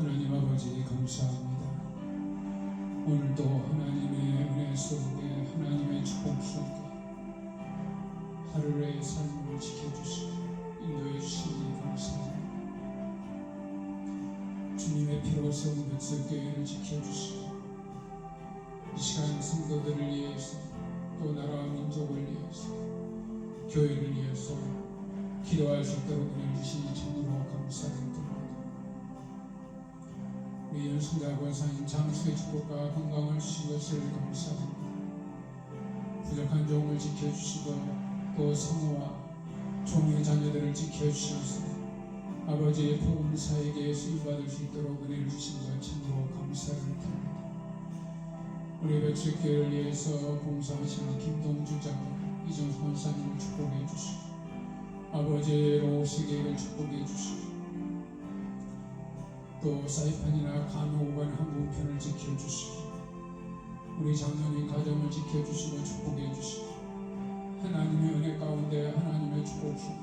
하나님 아버지 감사합니다. 오늘도 하나님의 은혜 속에 하나님의 축복 속에 하루의 삶을 지켜주시고 인도해 주시니 감사합니다. 주님의 피로 세운 백설교회를 지켜주시고 이 시간 성도들을 위해서 또 나라와 민족을 위해서 교회를 위해서 기도할 수 있도록 은혜 주시니 참으로 감사드립니다. 우리 연순대 권사님 장수의 축복과 건강을 주신 것을 감사합니다. 부족한 종을 지켜주시고 또 성우와 종의 자녀들을 지켜주셔서 아버지의 복음사에게 쓰임받을 수 있도록 은혜를 주신 것 참으로 감사드립니다. 우리 백석교회를 위해서 봉사하시는 김동주 장로, 이정수 권사님을 축복해 주시고 아버지의 로스계획을 축복해 주시고 또 사이판이나 간호관 항공편을 지켜주시고 우리 장로님 가정을 지켜주시고 축복해 주시고 하나님의 은혜 가운데 하나님의 축복 속에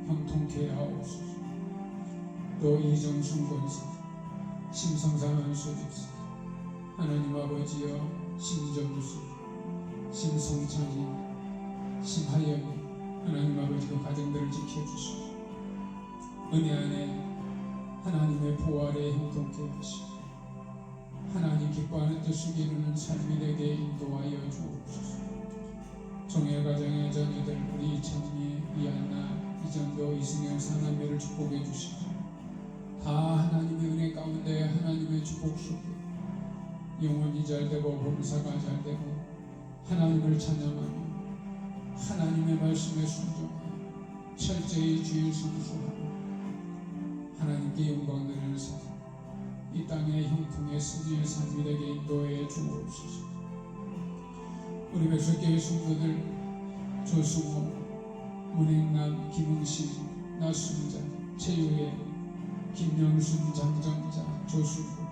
형통케 하옵소서. 또 이정순 권사, 심성상 안수집사, 하나님 아버지여 신정수, 심성찬이, 심하영이 하나님 아버지가 가정들을 지켜주시고 은혜 안에 하나님의 보호 아래 형통케 하시고 하나님 기뻐하는 뜻을 이루는 삶이 되게 인도하여 주옵소서. 종의 가정의 자녀들 우리 이찬미, 이한나, 이전도, 이승현 사남매를 축복해 주시고 다 하나님의 은혜 가운데 하나님의 축복 속에 영혼이 잘되고 범사가 잘되고 하나님을 찬양하며 하나님의 말씀에 순종하여 철저히 주의 순수하며 하나님께 영광 드리는 삶, 이 땅의 형통의 승리의 삶이 되게 인도해 주옵소서. 우리 백석교회 성도들 조승호, 문행남, 김흥신, 나순자, 최유혜, 김영순, 장정자, 조수구,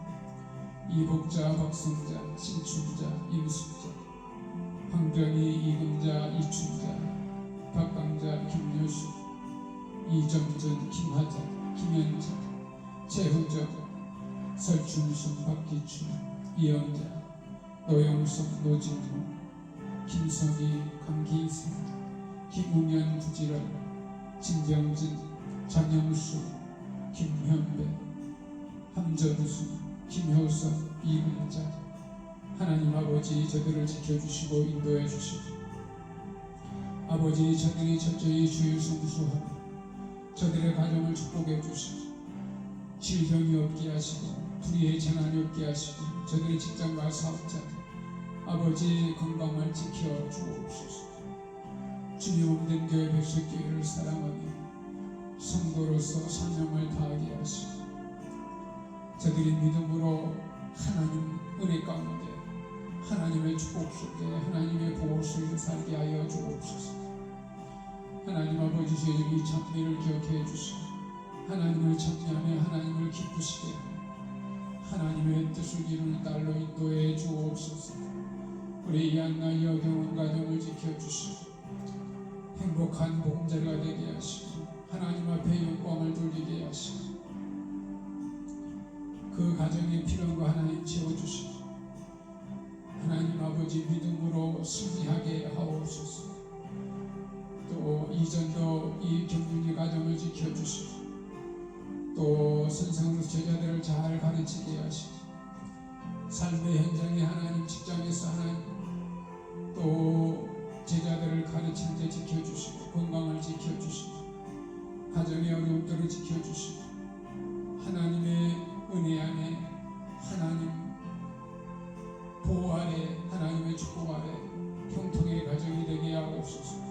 이복자, 박성자, 신춘자, 임숙자, 황병희, 이금자, 이춘자, 박강자, 김여수, 이정전, 김하자, 김현자, 최훈정, 설춘순, 박기춘, 이영자, 노영석, 노진호, 김선희, 강기승, 김웅현, 구지런, 진경진, 장영수, 김현배, 함전수, 김효선, 이금자 하나님 아버지 저들을 지켜주시고 인도해 주시고 아버지 저들이 철저히 주의 성수하며 저들의 가정을 축복해 주시고 질병이 없게 하시고 불의의 재난이 없게 하시고 저들의 직장과 사업자 아버지 건강을 지켜 주옵소서. 주님 없는 교회 백석교회를 사랑하며 성도로서 사명을 다하게 하시고 저들이 믿음으로 하나님 은혜 가운데 하나님의 축복 속에 하나님의 보호 속에 살게 하여 주옵소서. 하나님 아버지 주의 이 찬미를 기억해 주시고 하나님을 찬미하며 하나님을 기쁘시게 하나님의 뜻을 이루는 딸로 인도해 주옵소서. 우리 이한나 여경원 가정을 지켜주시고 행복한 복음자리가 되게 하시고 하나님 앞에 영광을 돌리게 하시고 그 가정에 필요한 거 하나님 채워주시고 하나님 아버지 믿음으로 승리하게 하옵소서. 또 이전도 이 경륜이 가정을 지켜주시고 또 선생으로 제자들을 잘 가르치게 하시고 삶의 현장에 하나님 직장에서 하나님 또 제자들을 가르칠 때 지켜주시고 건강을 지켜주시고 가정의 어려움들을 지켜주시고 하나님의 은혜 안에 하나님 보호 아래 하나님의 축복 아래 형통의 가정이 되게 하옵소서.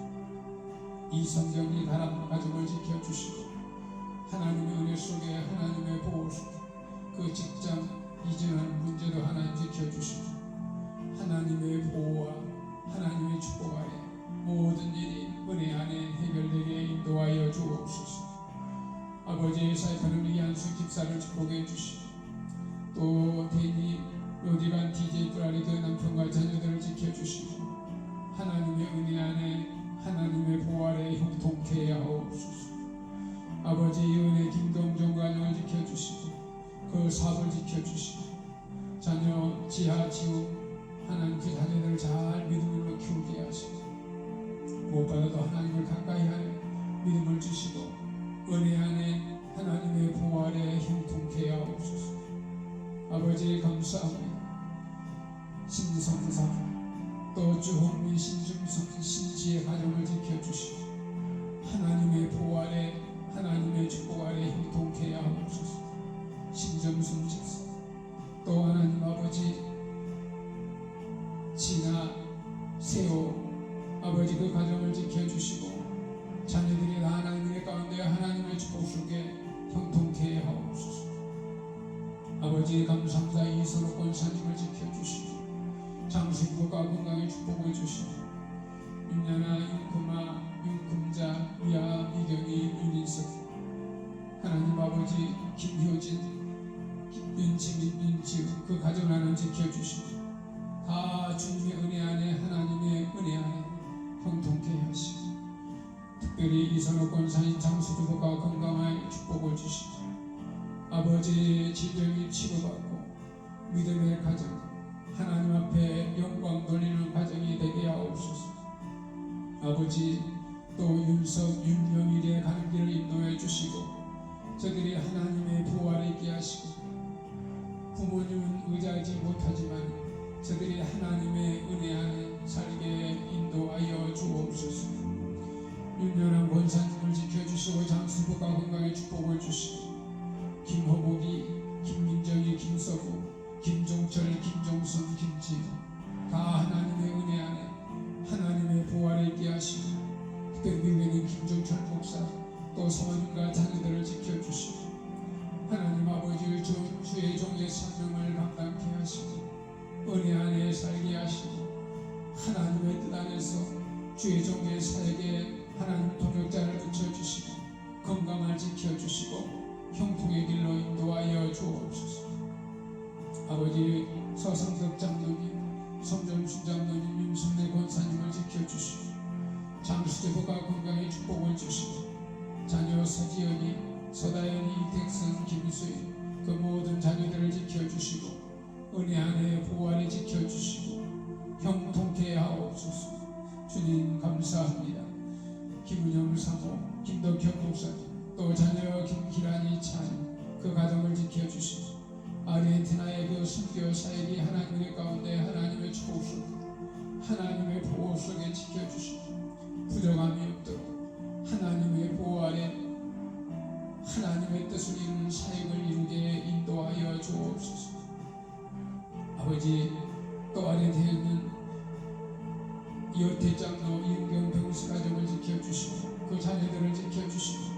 이 성경이 다른 가정을 지켜주시고 하나님의 은혜 속에 하나님의 보호 속에 그 직장 이전하는 문제도 하나님 지켜주시고 하나님의 보호와 하나님의 축복 아래 모든 일이 은혜 안에 해결되게 인도하여 주옵소서. 아버지의 사이판을 이한수 집사를 축복해 주시고 또 데니 로디반 DJ 브라리드 남편과 자녀들을 지켜주시고 하나님의 은혜 안에 하나님의 보호 아래 형통케 하옵소서. 아버지 은혜 김동정 가정을 지켜주시고 그 기쁨을 주시고 은혜 안에 하나님의 보호 아래 형통케 하옵소서. 아버지 감사합니다. 신성상 또 주홍미 신중성 신지의 가정을 지켜주시고 하나님의 보호 아래 하나님의 축복 아래 형통케 하옵소서. 신정순 집사 또 하나님 아버지 진아 세호 아버지 그 가정을 지켜주시고 자녀들이 다 하나님의 가운데 하나님의 축복 속에 형통케 하옵소서. 아버지 감사합니다. 이선호 권사님을 지켜주시고 장수부가 건강의 축복을 주시고 윤야나 윤금아 윤금자 위아 미경이 윤인석 하나님 아버지 김효진 윤지민 윤지우 그 가정 하나님 지켜주시고 다 주님의 은혜 안에 하나님의 은혜 안에 형통케 하시고 특별히 이선호 권사님 장수부가 건강의 축복을 주시고 아버지의 질병이 치료받고 믿음의 가정 하나님 앞에 영광 돌리는 가정이 되게 하옵소서. 아버지 또 윤석 윤명일의 가는 길을 인도해 주시고 저들이 하나님의 보호 아래 있게 하시고 부모님은 의지하지 못하지만 저들이 하나님의 은혜 안에 살게 인도하여 주옵소서. 윤연한 권사님을 지켜주시고 장수부가 건강의 축복을 주시고 김호복이 김민정이 김서구 김종철 김종선 김지우 다 하나님의 은혜 안에 하나님의 보호 아래 있게 하시고 특별히 미국에는 김종철 목사 또 사모님과 자녀들을 지켜주시고 하나님 아버지 주의 종의 생명을 감당케 하시고 은혜 안에 살게 하시고 하나님의 뜻 안에서 주의 종의 사역에 하나님 동역자를 붙여주시고 건강을 지켜주시고 형통의 길로 인도하여 주옵소서. 아버지 서성덕 장로님 성정순 장로님 윤순례 권사님을 지켜주시고 장수제보가 건강의 축복을 주시고 자녀 서지연이 서다연이 이택선 김수인 그 모든 자녀들을 지켜주시고 은혜 안에 보호 아래 지켜주시고 형통케 하옵소서. 주님 감사합니다. 김은영 사모 김덕현 목사님 또 자녀 김기란이 찬 그 가정을 지켜주시고 아르헨티나의 그 선교 사역이 하나님의 가운데 하나님의 축복 속에 하나님의 보호 속에 지켜주시고 부정함이 없도록 하나님의 보호 아래 하나님의 뜻을 이루는 사역을 이루게 인도하여 주옵소서. 아버지 또 아르헨티나에 있는 이호태 장로 이은경 병수 가정을 지켜주시고 그 자녀들을 지켜주시고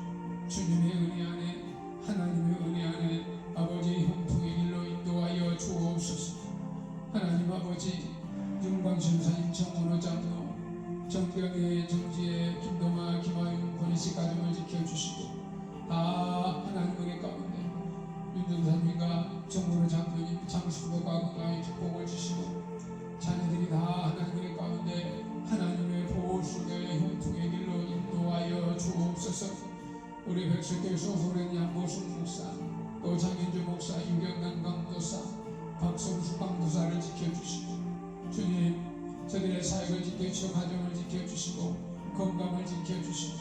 주님의 은혜 안에 하나님의 은혜 안에 아버지 형통의 길로 인도하여 주옵소서. 하나님 아버지 윤광신 사님 정원호 장로 정병의 정지의 김동아 김아윤 권희씨 가정을 지켜주시고 다 하나님 은혜 가운데 윤정사님과 정원호 장로님 장수도가 건강의 축복을 주시고 자녀들이 다 하나님의 가운데 하나님의 보호 속에 형통의 길로 인도하여 주옵소서. 우리 백석교회 소속된 양보순 목사 또 장현주 목사 유경남 강도사 박성수 강도사를 지켜주시고 주님 저들의 사역을 지켜주시고 가정을 지켜주시고 건강을 지켜주시고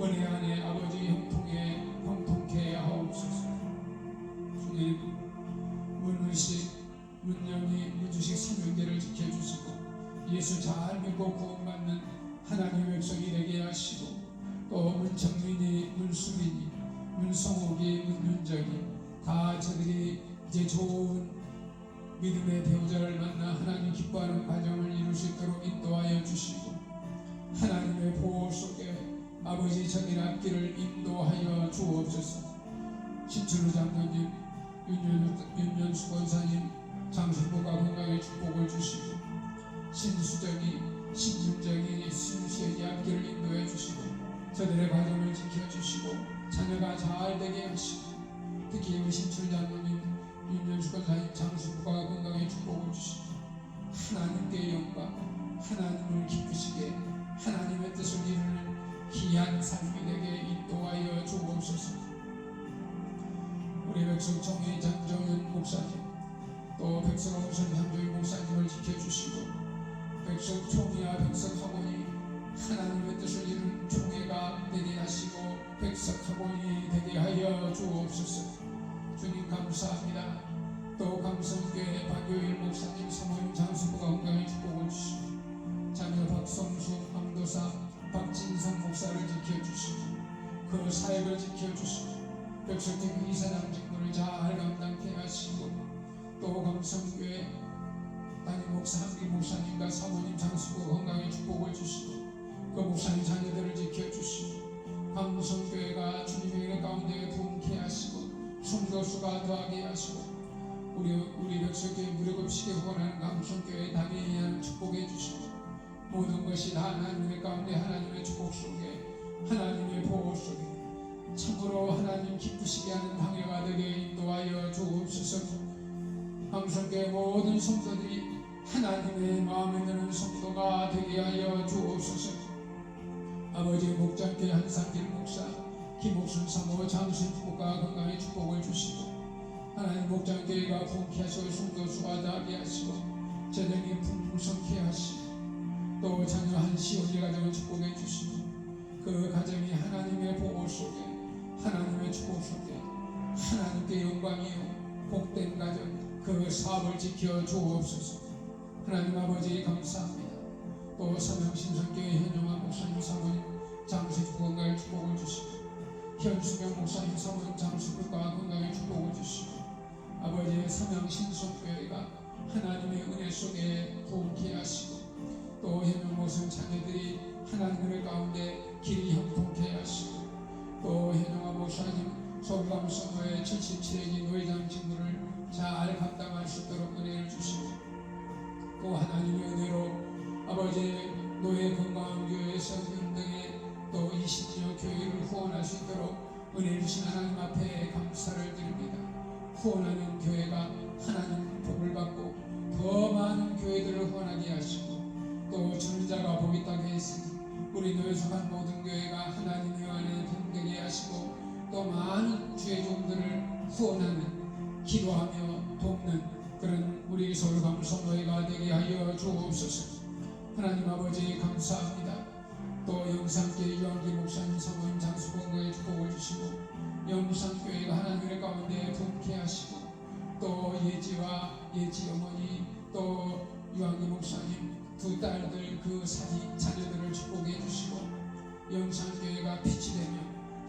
은혜 안에 아버지 형통케 하옵소서. 주님 문의식 문영희 문주식 삼형제를 지켜주시고 예수 잘 믿고 구원받는 하나님의 백성이 되게 하시고 또 문정민이 문수민이 문성욱이 문윤정이 다 저들이 이제 좋은 믿음의 배우자를 만나 하나님 기뻐하는 가정을 이룰 수 있도록 인도하여 주시고 하나님의 보호 속에 아버지 저들 앞길을 인도하여 주옵소서. 신춘우 장로님 윤연수 권사님 장수부가 건강의 축복을 주시고 신수정이 신준정이 신수연이 앞길을 인도해 주시고 저들의 가정을 지켜주시고 자녀가 잘 되게 하시고 특히 우리 신춘우 장로님 윤연수 권사님 장수부가 건강의 축복을 주시고 하나님께 영광 하나님을 기쁘시게 하나님의 뜻을 이루는 귀한 삶이 되게 인도하여 주옵소서. 우리 백성 총회 장정현 목사님 또 백성 홍선 장조희 목사님을 지켜주시고 백성 총회와 백성 학원이 하나님의 뜻을 이룬 총회가 되게 하시고 백석학원이 되게 하여 주옵소서. 주님 감사합니다. 또 감성교회 박효일 목사님 사모님 장수부가 건강히 축복을 주시고 자녀 박성수 강도사 박진성 목사를 지켜주시고 그 사역을 지켜주시고 백석교회 이사장 직분을 잘 감당케 하시고 또 감성교회 담임 목사 한기 목사님과 사모님 장수부가 건강히 축복을 주시고 그 목사님 자녀들을 지켜주시고 감성교회가 주님의 은혜 가운데 부흥케 하시고 성도수가 더하게 하시고 우리 백석교회 무료급식에 후원하는 감성교회 당회에 하는 축복해 주시고 모든 것이 다 하나님의 가운데 하나님의 축복 속에 하나님의 보호 속에 참으로 하나님 기쁘시게 하는 당회가 되게 인도하여 주옵소서. 감성교회 모든 성도들이 하나님의 마음에 드는 성도가 되게 하여 주옵소서. 아버지 목장교회 한상길 목사 김옥순 사모 장수인 부부가 건강히 축복을 주시고 하나님 목장교회가 부흥케 하시고 성도수가 다하게 하시고 재능이 풍성케 하시고 또 자녀 한시온의 가정을 축복해 주시고 그 가정이 하나님의 보호 속에 하나님의 축복 속에 하나님께 영광이요 복된 가정 그 사업을 지켜 주옵소서. 하나님 아버지 감사합니다. 또 삼양신성교회 현영아 목사님 사모님 장수부 건강의 축복을 주시고 현수경 목사님 사모님 장수부가 건강의 축복을 주시고 아버지의 삼양신성교회가 하나님의 은혜 속에 부흥케 하시고 또 현영 목사님 자녀들이 하나님의 가운데 길이 형통케 하시고 또 현영아 목사님 서울감성교회 77회기 노회장 직무를 잘 감당할 수 있도록 은혜를 주시고 또 하나님의 은혜로 아버지 노예 건강한 교회에서 등등의 또 20주년 교회를 후원할 수 있도록 은혜 주신 하나님 앞에 감사를 드립니다. 후원하는 교회가 하나님 복을 받고 더 많은 교회들을 후원하게 하시고 또 주는 자가 복이 있다고 했으니 우리 노예 속한 모든 교회가 하나님의 안에 등되게 하시고 또 많은 주의 종들을 후원하는 기도하며 돕는 그런 우리 서울감성노예가 되게 하여 주옵소서. 하나님 아버지 감사합니다. 또 영산교회 유한기 목사님 사모님 장수봉거에 축복을 주시고 영산교회가 하나님의 가운데 부흥케 하시고 또 예지와 예지 어머니 또 유한기 목사님 두 딸들 그 자녀들을 축복해 주시고 영산교회가 빛이 되며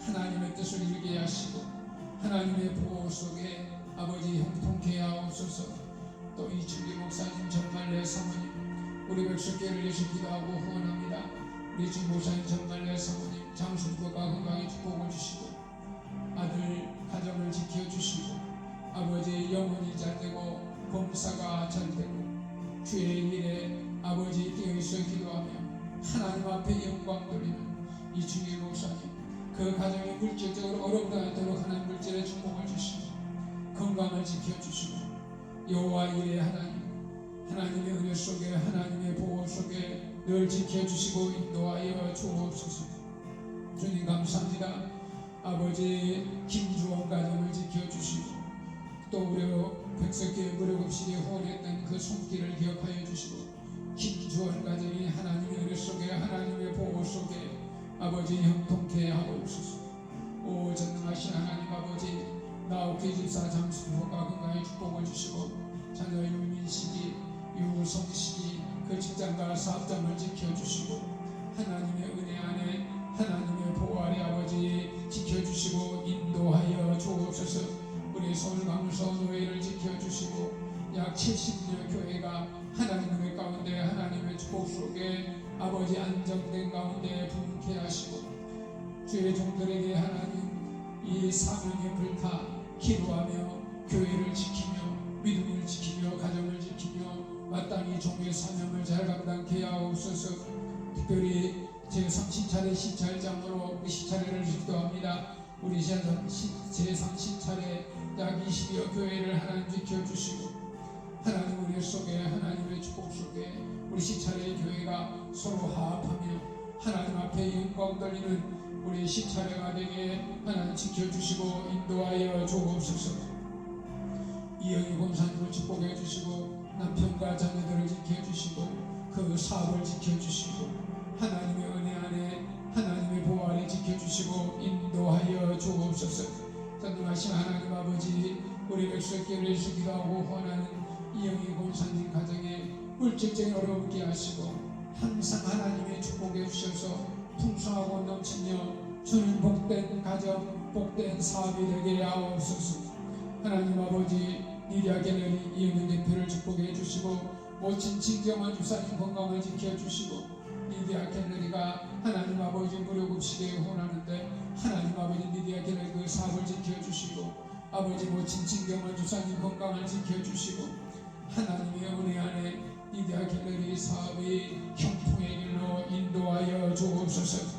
하나님의 뜻을 이루게 하시고 하나님의 보호 속에 아버지 형통케 하옵소서. 또 이춘기 목사님 정말내 사모님 우리 백석교회를 위해서 기도하고 후원합니다. 우리 주 목사님 정말내 사모님 장수부가 건강히 축복을 주시고 아들 가정을 지켜주시고 아버지 영혼이 잘되고 범사가 잘되고 주의 일에 아버지 뛰어있어 기도하며 하나님 앞에 영광 돌리는 이춘기 목사님 그 가정이 물질적으로 어렵지 않도록 하나님 물질의 축복을 주시고 건강을 지켜주시고 여호와 일의 하나님의 은혜 속에 하나님의 보호 속에 늘 지켜주시고 인도하여 주옵소서. 주님 감사합니다. 아버지 김주원 가정을 지켜주시고 또 우리 백석교회 무료급식에 후원했던 그 손길을 기억하여 주시고 김주원 가정이 하나님의 은혜 속에 하나님의 보호 속에 아버지 형통케 하옵소서. 오 전능하신 하나님 아버지 나옥회 집사 장수부가 건강히 축복을 주시고 자녀 유민식이 유성식이 그 직장과 사업장을 지켜주시고 하나님의 은혜 안에 하나님의 보호 아래 아버지 지켜주시고 인도하여 주옵소서. 우리 서울감서 노예를 지켜주시고 약 70여 교회가 하나님의 가운데 하나님의 축복 속에 아버지 안정된 가운데 부흥케 하시고 주의 종들에게 하나님 이 사명에 불타 기도하며 교회를 지키며 믿음을 지키며 가정을 지키며 마땅히 종의 사명을 잘 감당케 하옵소서. 특별히 제3신차례 시찰장으로 시찰회를 기도합니다. 우리 제3신차례 약 20여 교회를 하나님 지켜주시고 하나님 은혜 속에 하나님의 축복 속에 우리 시찰회 교회가 서로 화합하며 하나님 앞에 영광 돌리는 우리 시찰회가 되게 하나님 지켜주시고 인도하여 주옵소서. 이영희 권사님을 축복해 주시고 남편과 자녀들을 지켜주시고 그 사업을 지켜주시고 하나님의 은혜 하나님의 보호 아래 지켜주시고 인도하여 주옵소서. 전능하신 하나님 아버지, 우리 백성교회를 기도하고 헌하는 이영희 권사님 가정에 물질적인 어려움을 하시고 항상 하나님의 축복해 주셔서 풍성하고 넘치며 주는 복된 가정, 복된 사업이 되게 하옵소서. 하나님 아버지, 미디어 갤러리 이영희 대표를 축복해 주시고 모친 진정한 주사님 건강을 지켜주시고 미디어 갤러리가 하나님 아버지 무료급식에 헌하는데 하나님 아버지 미디어 갤러리 그 사업을 지켜주시고 아버지 모친 진정한 주사님 건강을 지켜주시고 하나님의 은혜 안에 미디어 갤러리 사업이 형통의 길로 인도하여 주옵소서.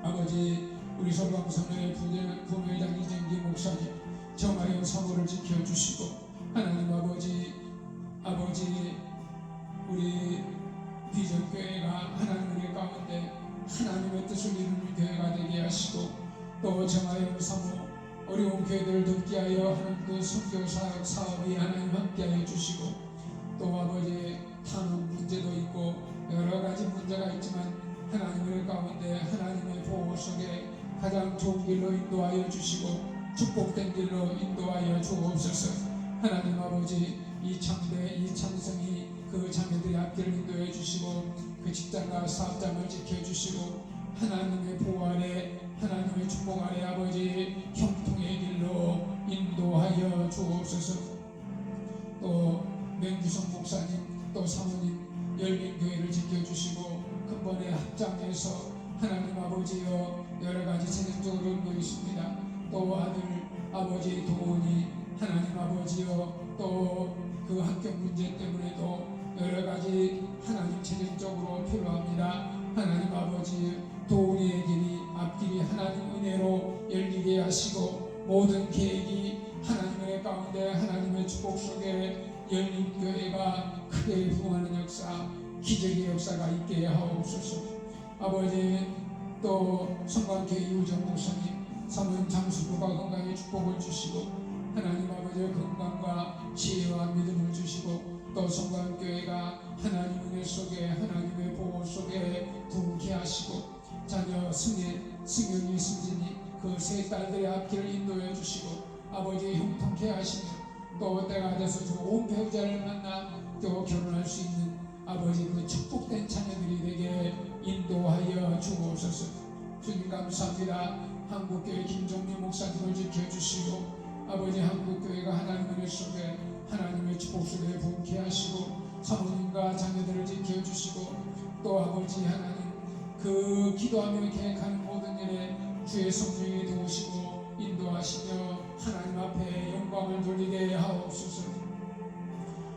아버지, 우리 서방선의 부회장 이정기 목사님 정하영 사모를 지켜주시고 하나님 아버지 우리 비전교회가 하나님의 가운데 하나님의 뜻을 이루는 교회가 되게 하시고 또 정하영 사모 어려운 교회들을 돕게 하여 하는 그 선교 사업이 하나님 함께하여 주시고 또 아버지 탄원 문제도 있고 여러 가지 문제가 있지만 하나님의 가운데 하나님의 보호 속에 가장 좋은 길로 인도하여 주시고 축복된 길로 인도하여 주옵소서. 하나님 아버지, 이 창대 이 창성이 그 자녀들의 앞길을 인도해 주시고 그 직장과 사업장을 지켜주시고 하나님의 보호 아래 하나님의 축복 아래 아버지 형통의 길로 인도하여 주옵소서. 또 맹주성 목사님 또 사모님 열린교회를 지켜주시고 근본에 합장해서 하나님 아버지여 여러가지 재정적으로 일고 있습니다. 또 아들 아버지 도훈이 하나님 아버지여 또 그 학교 문제 때문에도 여러가지 하나님 재정적으로 필요합니다. 하나님 아버지 도훈이의 길이 앞길이 하나님 은혜로 열리게 하시고 모든 계획이 하나님의 가운데 하나님의 축복 속에 열린 교회가 크게 부흥하는 역사 기적의 역사가 있게 하옵소서. 아버지 또 성관교회 이우정 목사님 사모님 장수부가 건강에 축복을 주시고 하나님 아버지의 건강과 지혜와 믿음을 주시고 또 성관교회가 하나님 은혜 속에 하나님의 보호 속에 부흥케 하시고 자녀 승현이 승진이 그 세 딸들의 앞길을 인도해 주시고 아버지의 형통케 하시며 또 때가 돼서 좋은 배우자를 만나 또 결혼할 수 있는 아버지 그 축복된 자녀들이 되게 인도하여 주옵소서. 주님 감사합니다. 한국교회 김종민 목사님을 지켜주시고 아버지 한국교회가 하나님의 은혜 속에 하나님의 축복 속에 부흥케 하시고 사모님과 자녀들을 지켜주시고 또 아버지 하나님 그 기도하며 계획하는 모든 일에 주의 성령이 도우시고 인도하시며 하나님 앞에 영광을 돌리게 하옵소서.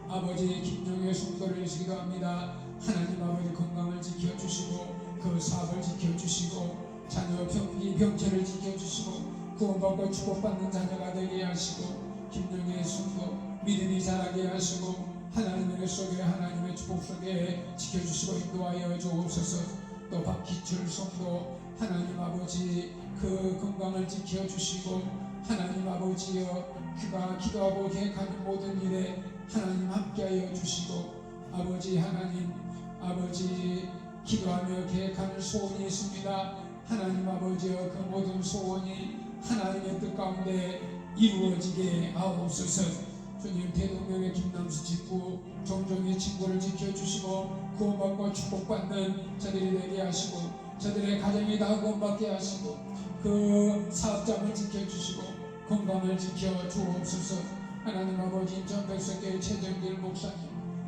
아버지 김종의 성도를 기도합니다. 하나님 아버지 건강을 지켜주시고 그 사업을 지켜주시고 자녀 병체를 지켜주시고 구원받고 축복받는 자녀가 되게 하시고 김종의 성도 믿음이 자라게 하시고 하나님의 은혜 속에 하나님의 축복 속에 지켜주시고 인도하여 주옵소서. 또 박기철 성도 하나님 아버지 그 건강을 지켜주시고 하나님 아버지여 그가 기도하고 계획하는 모든 일에 하나님 함께하여 주시고 아버지 하나님 아버지 기도하며 계획하는 소원이 있습니다. 하나님 아버지여 그 모든 소원이 하나님의 뜻 가운데 이루어지게 하옵소서. 주님 대동령의 김남수 직구 종종의 친구를 지켜주시고 구원받고 축복받는 저들이 되게 하시고 저들의 가정이 다 구원받게 하시고 그 사업장을 지켜주시고 건강을 지켜 주옵소서. 하나님 아버지 인천백석교회 최정길 목사님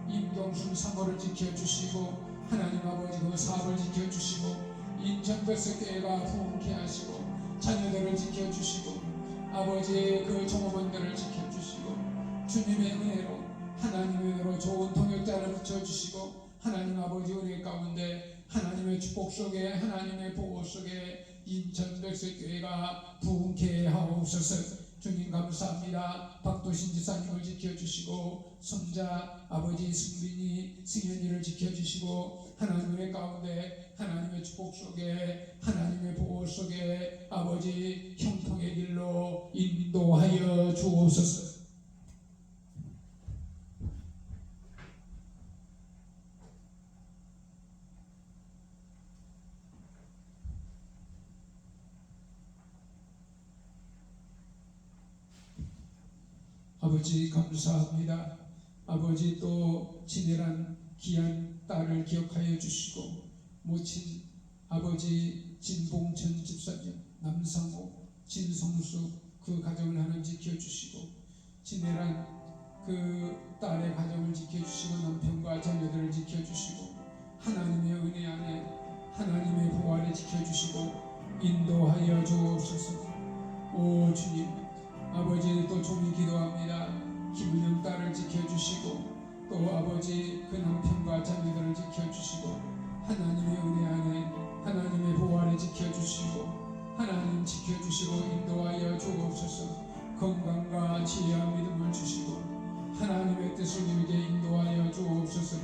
임경순 사모를 지켜주시고 하나님 아버지 그 사업을 지켜주시고 인천백석교회가 부흥케 하시고 자녀들을 지켜주시고 아버지 그 종업원들을 지켜주시고 주님의 은혜로 하나님의 은혜로 좋은 동역자를 붙여주시고 하나님 아버지 은혜 가운데 하나님의 축복 속에 하나님의 보호 속에 인천백석교회가 부흥케 하옵소서. 주님 감사합니다. 박도신 지사님을 지켜주시고 손자 아버지 승빈이 승현이를 지켜주시고 하나님의 가운데 하나님의 축복 속에 하나님의 보호 속에 아버지 형통의 길로 인도하여 주옵소서. 아버지 감사합니다. 아버지 또 진혜란 귀한 딸을 기억하여 주시고 모친 아버지 진봉천 집사님, 남상호, 진성수 그 가정을 하나님 지켜주시고 진혜란 그 딸의 가정을 지켜주시고 남편과 자녀들을 지켜주시고 하나님의 은혜 안에 하나님의 보호하에 지켜주시고 인도하여 주옵소서. 오 주님, 아버지 또 종이 기도합니다. 김은영 딸을 지켜주시고 또 아버지 그 남편과 자녀들을 지켜주시고 하나님의 은혜 안에 하나님의 보호 아래 지켜주시고 하나님 지켜주시고 인도하여 주옵소서. 건강과 지혜와 믿음을 주시고 하나님의 뜻을 이루게 인도하여 주옵소서.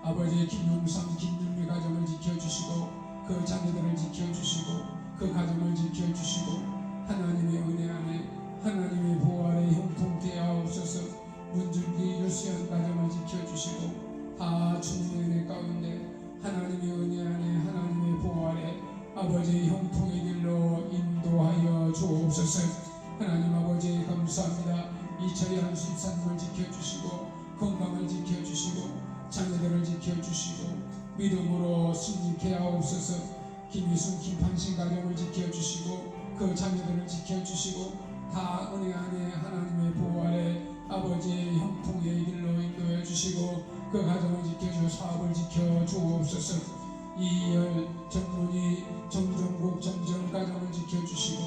아버지 김용상 김윤미 가정을 지켜주시고 그 자녀들을 지켜주시고 그 가정을 지켜주시고 하나님의 은혜 안에 하나님의 보호 아래 형통케 하옵소서. 문준기 유수연 가정을 지켜주시고 다 주님의 은혜 가운데 하나님의 은혜 안에 하나님의 보호 아래 아버지 형통의 길로 인도하여 주옵소서. 하나님 아버지 감사합니다. 이철이 한순사님을 지켜주시고 건강을 지켜주시고 자녀들을 지켜주시고 믿음으로 승리케 하옵소서. 김희순 김판신 가정을 지켜주시고 그 자녀들을 지켜주시고 다 은혜 안에 하나님의 보호 아래 아버지의 형통의 길로 인도해 주시고 그 가정을 지켜주시고 사업을 지켜 주옵소서. 이열 정문이 정정국 정전 가정을 지켜주시고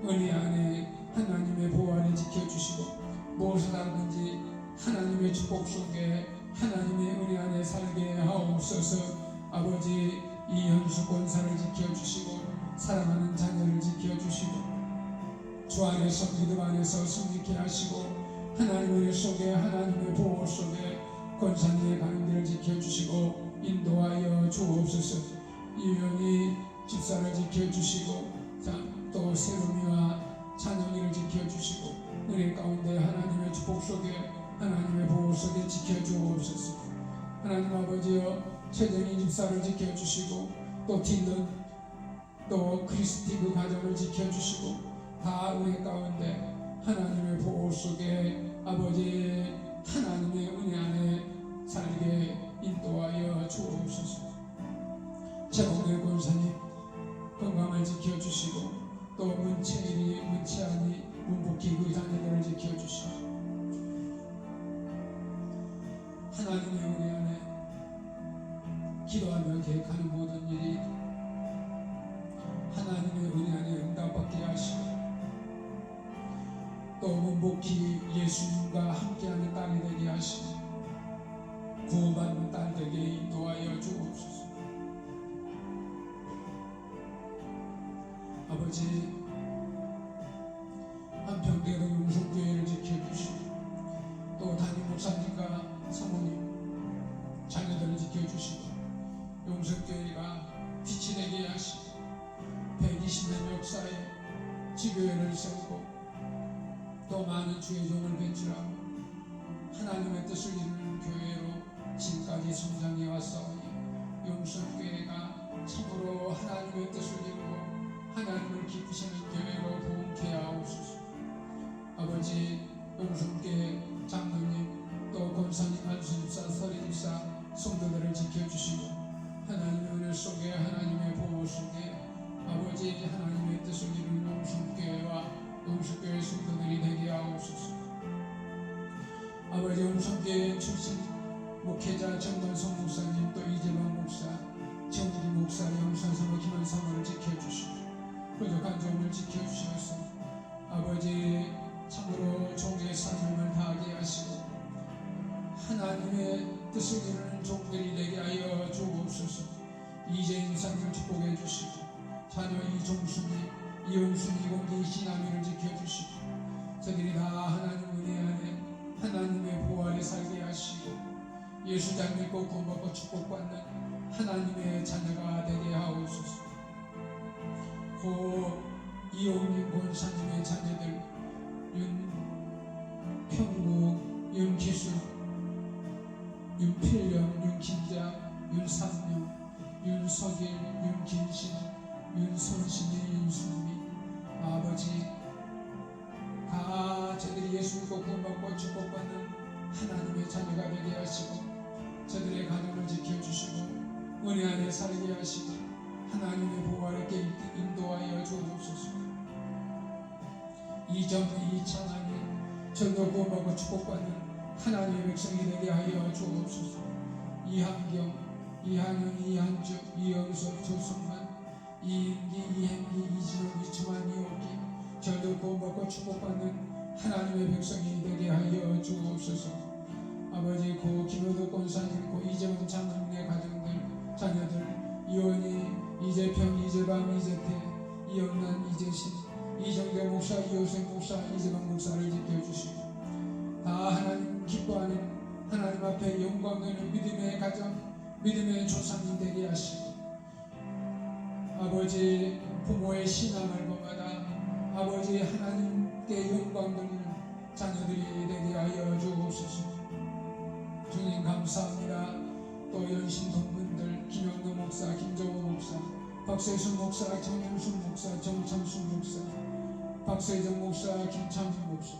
은혜 안에 하나님의 보호 아래 지켜주시고 무엇을 하든지 하나님의 축복 속에 하나님의 은혜 안에 살게 하옵소서. 아버지 이현수 권사를 지켜주시고 사랑하는 자녀를 지켜주시고 주 안에서 믿음 안에서 승리케 하시고 하나님의 은혜 속에 하나님의 보호 속에 권사님의 가는 길을 지켜주시고 인도하여 주옵소서. 이윤이 집사를 지켜주시고 또 세롬이와 찬영이를 지켜주시고 은혜 가운데 하나님의 축복 속에 하나님의 보호 속에 지켜주옵소서. 하나님 아버지여 최정희 집사를 지켜주시고 또 딜런 또 크리스티 그 가정을 지켜주시고 다 은혜 가운데 하나님의 보호 속에 아버지 하나님의 은혜 안에 살게 인도하여 주옵소서. 제공의 권사님 건강을 지켜주시고 또 문채일이 문채안이 문복희 그 자녀들을 지켜주시고 하나님의 은혜 안에 기도하며 계획하는 모든 일이 하나님의 은혜 안에 응답받게 하시고 또 문복희 예수님과 함께하는 딸이 되게 하시고 구원받는 딸 되게 인도하여 주옵소서. 아버지 한평대로 용성교회를 지켜주시고 또 담임 목사님과 사모님 자녀들을 지켜주시고 용성교회가 빛이 되게 하시고 120년 역사에 지교회를 세우고 또 많은 주의 종을 배출하고 하나님의 뜻을 이루는 교회로 지금까지 성장해 왔사오니 용성교회가 참으로 하나님의 뜻을 이루고 하나님을 기쁘시는 교회로 부흥케 하옵소서. 아버지 용성교회 장로님 또 권사님 안수집사 서리집사 성도들을 지켜주시고 하나님의 은혜 속에 하나님의 보호 속에 아버지 하나님의 뜻을 이루는 용성교회와 용성교회 성도들이 되게 하옵소서. 아버지 용성교회 출신 목회자 정건성 목사님 또 이재만 목사 정기 목사 영산사모 김한사모를 지켜주시고 부족한 종을 지켜주시옵소서. 아버지 참으로 종의 사명을 다하게 하시고 하나님의 뜻을 이루는 종들이 되게 하여 주옵소서. 이재인 사님을 축복해 주시고 자녀 이종순이 이은순 이공기 이신아미를 지켜주시고 저들이 다 하나님 은혜 안에 하나님의 보호 아래 살게 하시고 예수 잘 믿고 구원받고 축복받는 하나님의 자녀가 되게 하옵소서. 고 이용님 권사님의 자녀들 윤평국 윤기수 윤필령 윤긴장 윤상명 윤석일 윤긴신 윤선신의 윤순미 아버지 다 저들이 예수 믿고 살게 하시고 하나님의 보호 아래 인도하여 주옵소서. 이 찬양이 전도 구원받고 축복받는 하나님의 백성이 되게 하여 주옵소서. 이한경, 이한영, 이한주, 이영석, 조승만, 이인기, 이행기, 이진호, 이주만, 이옥기 전도 구원받고 축복받는 하나님의 백성이 되게 하여 주옵소서. 아버지 고 김효도 권사님, 고 이재원 장로님의 가정들, 자녀들, 이원희, 이재평, 이재밤, 이재태, 이영란, 이재신, 이정대 목사, 이호생 목사, 이재방 목사를 지켜주시고 다 하나님 기뻐하는 하나님 앞에 영광되는 믿음의 가정, 믿음의 조상이 되게 하시고 아버지 부모의 신앙을 범하다 아버지 하나님께 영광되는 자녀들이 되게 하여 주옵소서. 주님 감사합니다. 또 연신 동문들 김영도 목사, 김정호 목사, 박세순 목사, 정영순 목사, 정창순 목사, 박세정 목사, 김창진 목사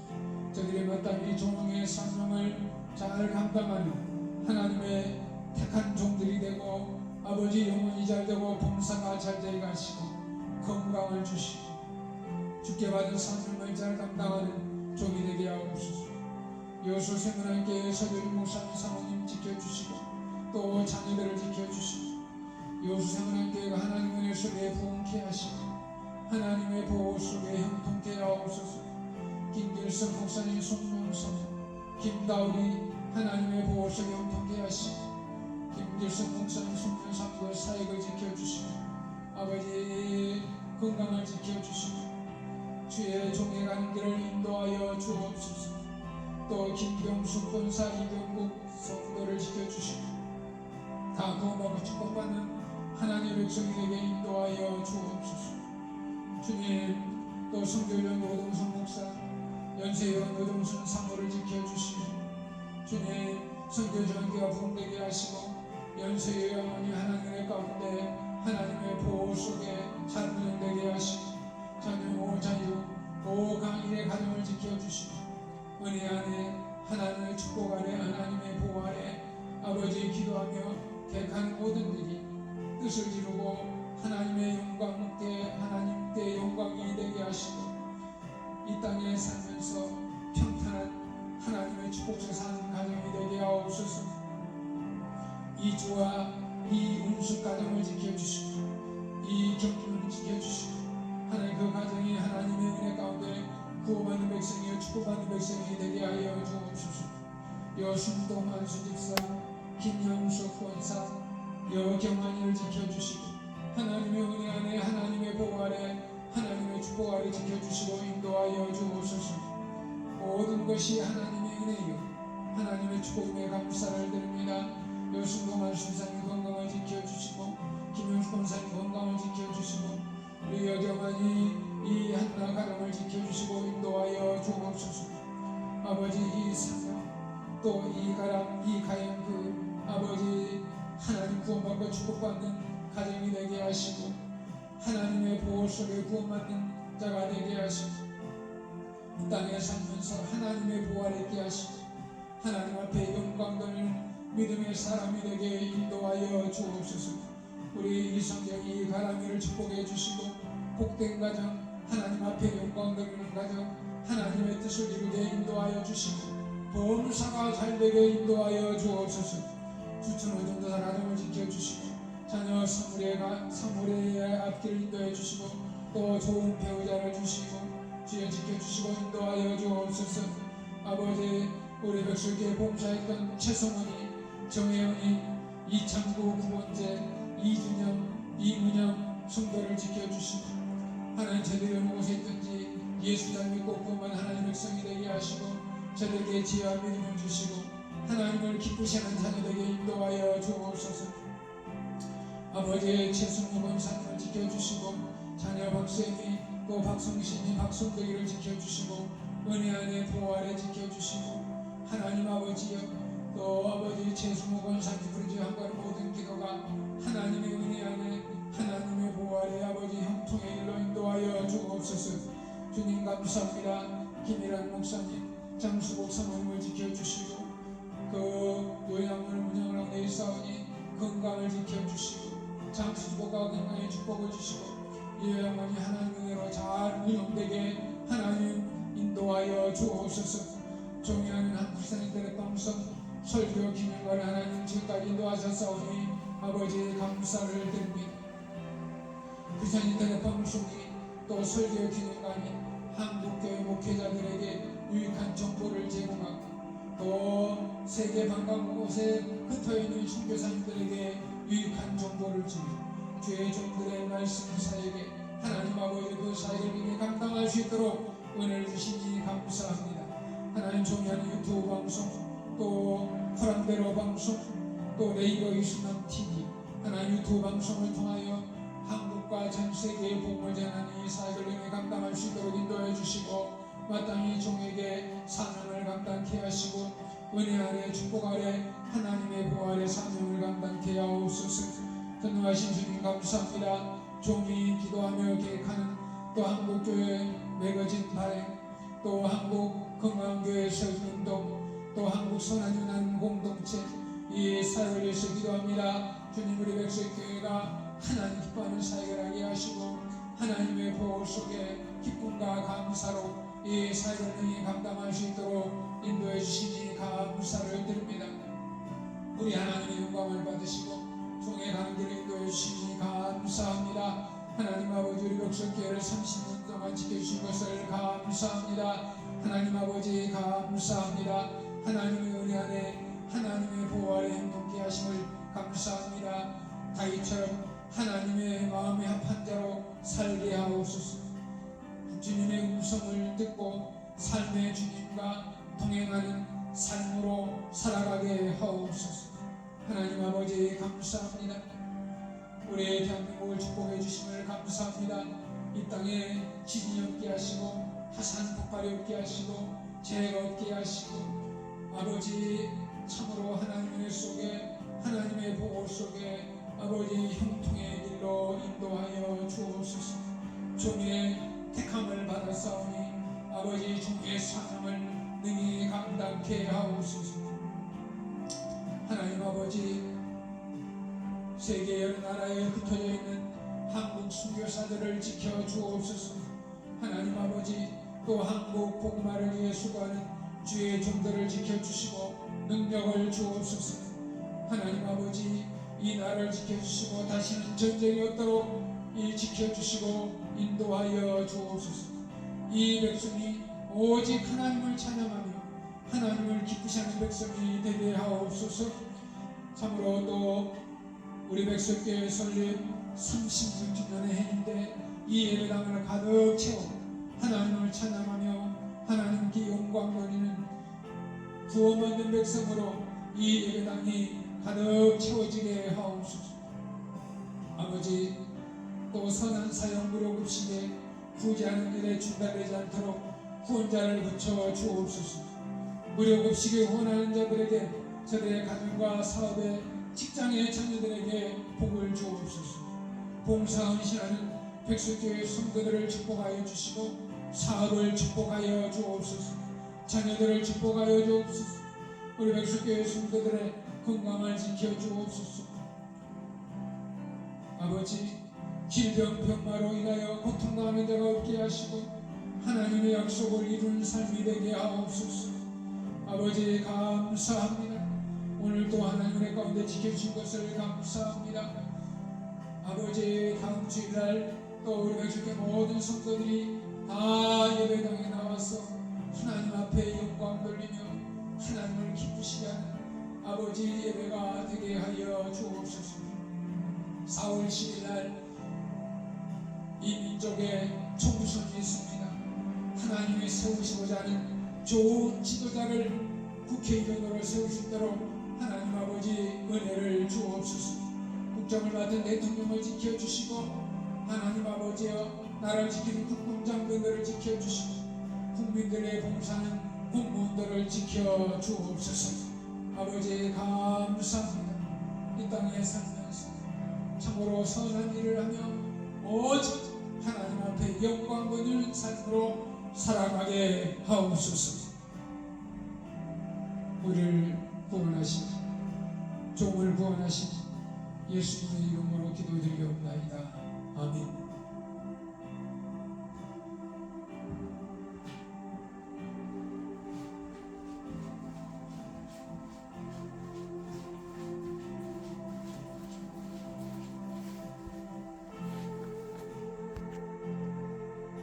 저들의 마땅히 종의 사명을 잘 감당하는 하나님의 택한 종들이 되고 아버지 영혼이 잘 되고 봉사가 잘 되게 하시고 건강을 주시고 주께 받은 사명을 잘 감당하는 종이 되게 하옵소서. 여수 생활교회 서교림 목사님 사모님 지켜주시고 또 자녀들을 지켜주시고 여수 생활교회가 하나님 은혜 속에 부흥케 하시고 하나님의 보호 속에 형통케 하옵소서. 김길성 목사님, 손명선, 김다우리 하나님의 보호 속에 형통케 하시고 김길성 목사님, 손명선과 사역을 지켜주시고 아버지 건강을 지켜주시고 주의 종의 가는 길을 인도하여 주옵소서. 또 김병수 권사, 이병국 성도를 지켜주시고 다 구원받고 축복받는 하나님의 백성이 되게 인도하여 주옵소서. 주님 또 성교령 노동순 목사, 연세연 노동순 사모를 지켜주시고 주님 성교전교가 부흥되게 하시고 연세의 영혼이 하나님의 가운데 하나님의 보호 속에 잘 운영되게 하시고 자녀 오자유 오강인의 가정을 지켜주시고 은혜 안에 하나님의 축복 아래 하나님의 보호 아래 아버지 기도하며 객한 모든들이 뜻을 이루고 하나님의 영광께 하나님께 영광이 되게 하시고 이 땅에 살면서 평탄한 하나님의 축복 속에 사는 가정이 되게 하옵소서. 이주와 이 운수 가정을 지켜주시고 이 경기를 지켜주시고 하나님 그 가정이 하나님의 은혜 가운데 구원받는 백성이요 축복받는 백성이 되게 하여 주옵소서. 여순동 안수집사, 김영숙 권사, 여경환이를 지켜주시고 하나님의 은혜 안에 하나님의 보호 아래 하나님의 축복 아래 지켜주시고 인도하여 주옵소서. 모든 것이 하나님의 은혜요 하나님의 축복에 감사를 드립니다. 여순동 안수집사님 건강을 지켜주시고 김영숙 권사님 건강을 지켜주시고 우리 여경환이 이 한나 가정을 지켜주시고 인도하여 주옵소서. 아버지 이 사명 또 이 가람 이 가연 그 아버지 하나님 구원받고 축복받는 가정이 되게 하시고 하나님의 보호 속에 구원받는 자가 되게 하시고 이 땅에 살면서 하나님의 보호 아래 있게 하시고 하나님 앞에 영광 돌리는 믿음의 사람이 되게 인도하여 주옵소서. 우리 이성경이 이 가람이를 축복해 주시고 복된 가정 하나님 앞에 영광 돌리는 가정 하나님의 뜻을 이루게 인도하여 주시고 범사가 잘되게 인도하여 주옵소서. 주춘호 전도사 가정을 지켜주시고 자녀 사무엘의 앞길을 인도해 주시고 또 좋은 배우자를 주시고 주여 지켜주시고 인도하여 주옵소서. 아버지 우리 백설교회 봉사했던 최성원이, 정혜영이, 이창구 구원재, 이준영, 이문영 성도를 지켜주시고 하나님 저들이 어느 곳에 있든지 예수를 믿고 구원한 하나님 백성이 되게 하시고 저들에게 지혜와 믿음을 주시고 하나님을 기쁘시는 자녀들에게 인도하여 주옵소서. 아버지의 최승우 권사님을 지켜주시고 자녀 박수영이 또 박성신이 박성덕이를 지켜주시고 은혜 안에 보호 아래 지켜주시고 하나님 아버지여 또 아버지 최승우 권사님 부르지 한가로 모든 기도가 하나님의 은혜 안에 하나님의 보호 아래 아버지 형통의 일로 인도하여 주옵소서. 주님 감사합니다. 김일환 목사님 장수복 사모님을 지켜주시고 그 요양을 운영을 하는 사원이 건강을 지켜주시고 잠시 축복과 건강의 축복을 주시고 이 영혼이 하나님 은혜로 잘 운영되게 하나님 인도하여 주옵소서. 종이하는 한국산인들의 방송 설교 기념을 하나님 지금까지 인도하셨사오니 아버지 감사를 드립니다. 부산인들의 방송이 또 설교 기념관이 한국교회 목회자들에게 유익한 정보를 제공하고 또 세계 방방곳에 흩어있는 선교사님들에게 유익한 정보를 주고 주의 종들의 말씀 사역에 하나님 아버지 그 사역을 위해 감당할 수 있도록 은혜를 주시니 감사합니다. 하나님 종이하는 유튜브 방송 또 코란대로 방송 또 네이버 유순남 TV 하나님 유튜브 방송을 통하여 한국과 전 세계의 복음을 전하는 이 사역을 위해 감당할 수 있도록 인도해 주시고 마땅히 종에게 사명을 감당케 하시고 은혜 아래 축복 아래 하나님의 보호 아래 사명을 감당케 하옵소서. 전능하신 주님 감사합니다. 종이 기도하며 계획하는 또 한국교회 매거진 발행 또 한국 건강교회 설운동 또 한국 선한유난 공동체 이 사역을 위해서 기도합니다. 주님 우리 백석교회가 하나님 기뻐하는 사역을 하게 하시고 하나님의 보호 속에 기쁨과 감사로 이 사역을 능히 감당할 수 있도록 인도해 주시니 감사를 드립니다. 우리 하나님의 영광을 받으시고 종의 가는 길을 인도해 주시니 감사합니다. 하나님 아버지 우리 백석교회를 30년 동안 지켜주신 것을 감사합니다. 하나님 아버지 감사합니다. 하나님의 은혜 안에 하나님의 보호 아래 행복케 하심을 감사합니다. 다윗처럼 하나님의 마음에 합한 자로 살게 하옵소서. 주님의 음성을 듣고 삶의 주님과 동행하는 삶으로 살아가게 하옵소서. 하나님 아버지 감사합니다. 우리 대한민국을 축복해 주심을 감사합니다. 이 땅에 지진이 없게 하시고 화산 폭발이 없게 하시고 재해가 없게 하시고 아버지 참으로 하나님의 은혜 속에 하나님의 보호 속에 아버지 형통의 길로 인도하여 주옵소서. 종의 택함을 받았사오니 아버지 종의 사명을 능히 감당케 하옵소서. 하나님 아버지 세계 여러 나라에 흩어져 있는 한국 선교사들을 지켜 주옵소서. 하나님 아버지 또 한국 복음화를 위해 수고하는 주의 종들을 지켜주시고 능력을 주옵소서. 하나님 아버지 이 나라를 지켜주시고 다시는 전쟁이 없도록 지켜주시고 인도하여 주옵소서. 이 백성이 오직 하나님을 찬양하며 하나님을 기쁘시하는 백성이 되게 하옵소서. 참으로 또 우리 백석교회 설립 36주년의 해인데 이 예배당을 가득 채워 하나님을 찬양하며 하나님께 영광 돌리는 구원받는 백성으로 이 예배당이 가득 채워지게 하옵소서. 아버지 또 선한 사역 무료급식에 구제하는 일에 중단되지 않도록 후원자를 붙여 주옵소서. 무료급식에 후원하는 자들에게 저들의 가정과 사업에 직장의 자녀들에게 복을 주옵소서. 봉사 헌신하는 백석교회 성도들을 축복하여 주시고 사업을 축복하여 주옵소서. 자녀들을 축복하여 주옵소서. 우리 백석교회 성도들의 건강을 지켜 주옵소서. 아버지 질병 병마로 인하여 고통당하는 자가 없게 하시고 하나님의 약속을 이루는 삶이 되게 하옵소서. 아버지 감사합니다. 오늘도 하나님의 가운데 지켜주신 것을 감사합니다. 아버지 다음 주일날 또 우리 백석교회 모든 성도들이 다 예배당에 나와서 하나님 앞에 영광 돌리며 하나님을 기쁘시게 하는 아버지 예배가 되게 하여 주옵소서. 4월 10일날 이 민족의 총선이 있습니다. 하나님이 세우시고자 하는 좋은 지도자를 국회의원으로 세울 수 있도록 하나님 아버지 은혜를 주옵소서. 국정을 맡은 대통령을 지켜주시고 하나님 아버지여 나라를 지키는 국군장병들을 지켜주시고 국민들의 봉사하는 공무원들을 지켜주옵소서. 아버지 감사합니다. 이 땅에 살면서 참으로 선한 일을 하며 오직 하나님 앞에 영광 받는 삶으로 살아가게 하옵소서. 우리를 구원하시니 종을 구원하시니 예수님의 이름으로 기도드리옵나이다. 아멘.